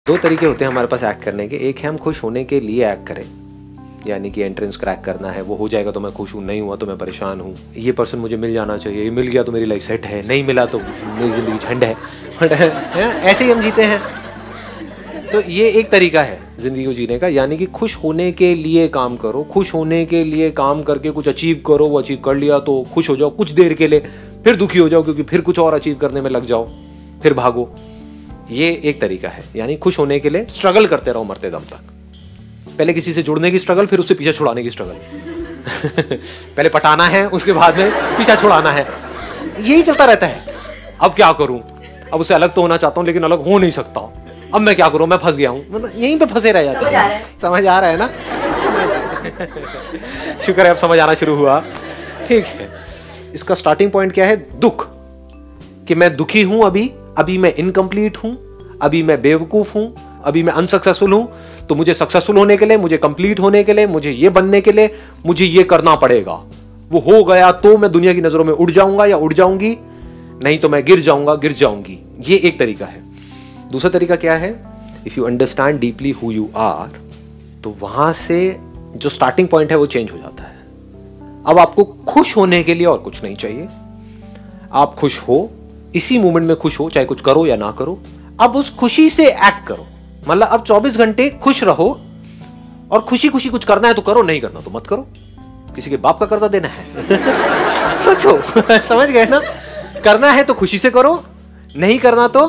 दो तरीके होते हैं हमारे पास एक्ट करने के। एक है हम खुश होने के लिए एक्ट करें, यानी कि एंट्रेंस क्रैक करना है, वो हो जाएगा तो मैं खुश हूँ, नहीं हुआ तो मैं परेशान हूँ, ये पर्सन मुझे मिल जाना चाहिए, ये मिल गया तो मेरी लाइफ सेट है, नहीं मिला तो मेरी ज़िंदगी झंड है। ऐसे ही हम जीते हैं। तो ये एक तरीका है ज़िंदगी को जीने का, यानी कि खुश होने के लिए काम करो, खुश होने के लिए काम करके कुछ अचीव करो, वो अचीव कर लिया तो खुश हो जाओ कुछ देर के लिए, फिर दुखी हो जाओ क्योंकि फिर कुछ और अचीव करने में लग जाओ, फिर भागो। ये एक तरीका है, यानी खुश होने के लिए स्ट्रगल करते रहो मरते दम तक। पहले किसी से जुड़ने की स्ट्रगल, फिर उससे पीछा छुड़ाने की स्ट्रगल। पहले पटाना है, उसके बाद में पीछा छुड़ाना है, यही चलता रहता है। अब क्या करूं, अब उससे अलग तो होना चाहता हूं लेकिन अलग हो नहीं सकता, अब मैं क्या करूं, मैं फंस गया हूं, मतलब यहीं पे फंसे रह जाते हैं। समझ आ रहा है ना? शुक्र है अब समझ आना शुरू हुआ। ठीक है, इसका स्टार्टिंग पॉइंट क्या है? दुख, कि मैं दुखी हूं, अभी मैं इनकम्प्लीट हूं, अभी मैं बेवकूफ हूं, अभी मैं अनसक्सेसफुल हूं, तो मुझे सक्सेसफुल होने के लिए, मुझे कंप्लीट होने के लिए, मुझे ये बनने के लिए मुझे ये करना पड़ेगा। वो हो गया तो मैं दुनिया की नजरों में उड़ जाऊंगा या उड़ जाऊंगी, नहीं तो मैं गिर जाऊंगा, गिर जाऊंगी। ये एक तरीका है। दूसरा तरीका क्या है? If you understand deeply who you are, तो वहां से जो स्टार्टिंग पॉइंट है वो चेंज हो जाता है। अब आपको खुश होने के लिए और कुछ नहीं चाहिए। आप खुश हो, इसी मोमेंट में खुश हो, चाहे कुछ करो या ना करो। अब उस खुशी से एक्ट करो, मतलब अब 24 घंटे खुश रहो, और खुशी खुशी कुछ करना है तो करो, नहीं करना तो मत करो। किसी के बाप का कर्जा देना है? सोचो। समझ गए ना? करना है तो खुशी से करो, नहीं करना तो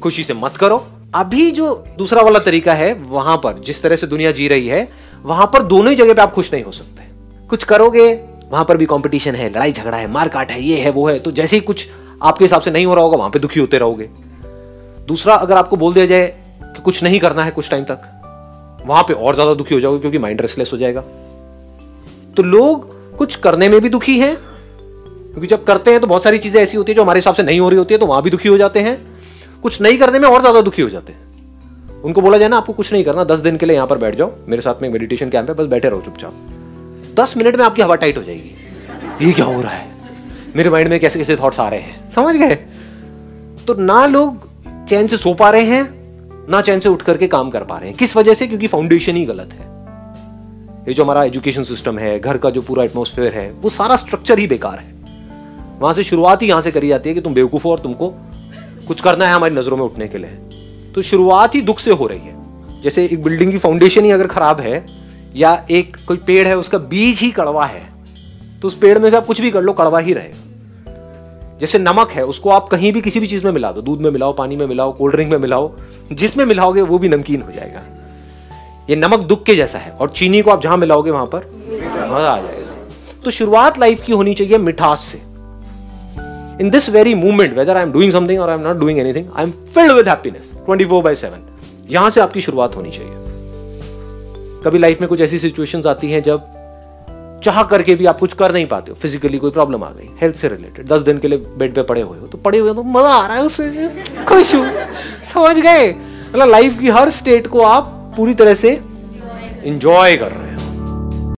खुशी से मत करो। अभी जो दूसरा वाला तरीका है, वहां पर जिस तरह से दुनिया जी रही है, वहां पर दोनों ही जगह पे आप खुश नहीं हो सकते। कुछ करोगे, वहां पर भी कंपटीशन है, लड़ाई झगड़ा है, मारकाट है, ये है वो है, तो जैसे ही कुछ आपके हिसाब से नहीं हो रहा होगा, वहां पे दुखी होते रहोगे। दूसरा, अगर आपको बोल दिया जाए कि कुछ नहीं करना है कुछ टाइम तक, वहां पे और ज्यादा दुखी हो जाओगे क्योंकि माइंड रेस्टलेस हो जाएगा। तो लोग कुछ करने में भी दुखी हैं, क्योंकि जब करते हैं तो बहुत सारी चीजें ऐसी होती है जो हमारे हिसाब से नहीं हो रही होती है, तो वहां भी दुखी हो जाते हैं। कुछ नहीं करने में और ज्यादा दुखी हो जाते हैं। उनको बोला जाए ना, आपको कुछ नहीं करना, 10 दिन के लिए यहां पर बैठ जाओ, मेरे साथ में मेडिटेशन कैंप है, बस बैठे रहो चुपचाप, 10 मिनट में आपकी हवा टाइट हो जाएगी। ये क्या हो रहा है, मेरे माइंड में कैसे कैसे थॉट्स आ रहे हैं। समझ गए? तो ना लोग चैन से सो पा रहे हैं, ना चैन से उठ करके काम कर पा रहे हैं। किस वजह से? क्योंकि फाउंडेशन ही गलत है। ये जो हमारा एजुकेशन सिस्टम है, घर का जो पूरा एटमॉस्फेयर है, वो सारा स्ट्रक्चर ही बेकार है। वहां से शुरुआत ही यहां से करी जाती है कि तुम बेवकूफ हो और तुमको कुछ करना है हमारी नजरों में उठने के लिए। तो शुरुआत ही दुख से हो रही है। जैसे एक बिल्डिंग की फाउंडेशन ही अगर खराब है, या एक कोई पेड़ है उसका बीज ही कड़वा है, तो उस पेड़ में से आप कुछ भी कर लो, कड़वा ही रहेगा। जैसे नमक है, उसको आप कहीं भी किसी भी चीज में मिला दो, दूध में मिलाओ, पानी में मिलाओ, कोल्ड ड्रिंक में मिलाओ, जिसमें मिलाओगे वो भी नमकीन हो जाएगा। ये नमक दुख के जैसा है, और चीनी को आप जहां मिलाओगे वहां पर मजा आ जाएगा। तो शुरुआत लाइफ की होनी चाहिए मिठास से। In this very movement, whether I am doing something और I am not doing anything, I am filled with happiness 24/7। यहां से आपकी शुरुआत होनी चाहिए। कभी लाइफ में कुछ ऐसी सिचुएशंस आती हैं जब चाह करके भी आप कुछ कर नहीं पाते हो, फिजिकली कोई प्रॉब्लम आ गई, हेल्थ से रिलेटेड, 10 दिन के लिए बेड पे पड़े हुए हो, तो पड़े हुए हो तो मजा आ रहा है उसमें, खुश हूं। समझ गए? मतलब लाइफ की हर स्टेट को आप पूरी तरह से एंजॉय कर रहे हैं।